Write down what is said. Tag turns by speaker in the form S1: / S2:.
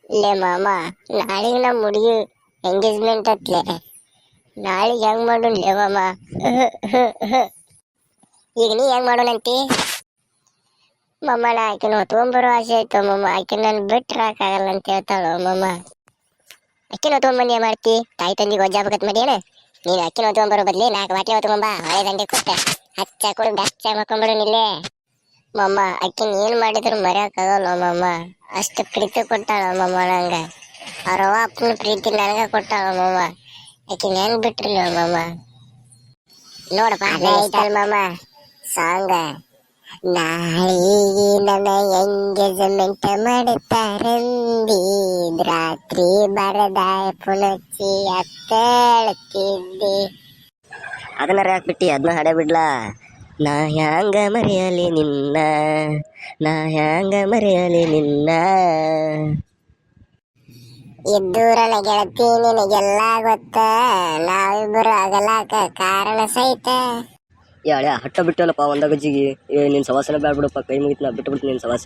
S1: ಲೇ ಮಾಮ, ನಾಳೆಗೆ ನಮ್ಮ ಹುಡುಗಿ ಎಂಗೇಜ್ಮೆಂಟ್ ಅತ್ಲೆ. ನಾಳೆಗೆ ಹೆಂಗ್ ಮಾಡೋಣ ಲೇ ಮಾಮ? ಈಗ ನೀ ಹೆಂಗ್ ಮಾಡೋಣಂತಿ? ಮಮ್ಮ, ನಾ ಆಕಿನ ಹೊತ್ಕೊಂಡ್ಬರೋ ಆಸೆ ಆಯ್ತು ಮಮ್ಮ. ಆಕಿನ ನಾನು ಬಿಟ್ರಾಕಾಗಲ್ಲ ಅಂತ ಹೇಳ್ತಾಳು ಮಮ್ಮ. ಅಕ್ಕಿನ ಹೊತ್ಕೊಂಡ್ಬಂದು ಏನ್ ಮಾಡ್ತಿ? ತಾಯಿ ತಂದಿಗೆ ಒಜ್ಜಾಬೇಕತ್ ಮಾಡಿ ಏನ? ನೀನು ಅಕ್ಕಿನ ಹೊತ್ಕೊಂಡ್ಬರೋ ಬದ್ಲಿ 4 ಬಾಟ್ಲಿ ಹೊತ್ಕೊಂಬ, ಹೊಳೆ ದಂಡೆ ಕೊಟ್ಟ ಹಚ್ಚಾಕೊಂಡು ಬೆಚ್ಚ ಮಕ್ಕೊಂಡ್ಬಿಡೋನಿಲ್ಲೇ. ಮಮ್ಮ, ಅಕ್ಕಿನ ಏನ್ ಮಾಡಿದ್ರು ಮರ್ಯಾಕಾಗಲ್ಲ ಮಮ್ಮ. ಅಷ್ಟು ಪ್ರೀತಿ ಕೊಟ್ಟಾಳ ಮಮ್ಮ ನಂಗ. ಅವ್ರವ್ವ ಅಪ್ಪನ ಪ್ರೀತಿ ನನಗ ಕೊಟ್ಟಾಳ ಮಮ್ಮ. ಆಕಿನ ಹೆಂಗ್ ಬಿಟ್ರಿಲ್ಲ ಮಮ್ಮ. ನೋಡಪ್ಪ, ಅದೇ ಐತಲ್ ಮಮ್ಮ ಸಾಂಗ. ನಾಳೆಗೆ ನನ್ನ ಎಂಗೇಜ್ಮೆಂಟ್ ಮಾಡುತ್ತಾರಂದಿದ್ ರಾತ್ರಿ ಬರದ ಪುಣಚಿ ಅತ್ತಳ್ತಿದ್ದೆ.
S2: ಅದನ್ನ ಯಾಕೆ ಬಿಟ್ಟಿ? ಅದನ್ನ ಹಾಡೇ ಬಿಡ್ಲಾ? ನಾ ಹ್ಯಾಂಗ ಮರೆಯಲಿ ನಿನ್ನ, ನಾ ಹ್ಯಾಂಗ ಮರೆಯಲಿ ನಿನ್ನ.
S1: ಇದ್ದೂರಲ್ಲ ಗೆಳತಿ, ನಿನಗೆಲ್ಲ ಗೊತ್ತ. ನಾವಿಬ್ಬರು ಅಗಲಾಕ ಕಾರಣ ಸಹಿತ.
S2: ಹಟ್ಟ ಬಿಟ್ಟಲ್ಲಪ್ಪ ಒಂದ ಗಜ್ಜಿಗೆ. ನಿನ್ನ ಸವಾಸನ ಬ್ಯಾಡ ಬಿಡಪ್ಪ, ಕೈ ಮುಗಿತ್ ನಾ ಬಿಟ್ಟು ಬಿಡ್ತೀನಿ ನಿನ್ನ ಸವಾಸ.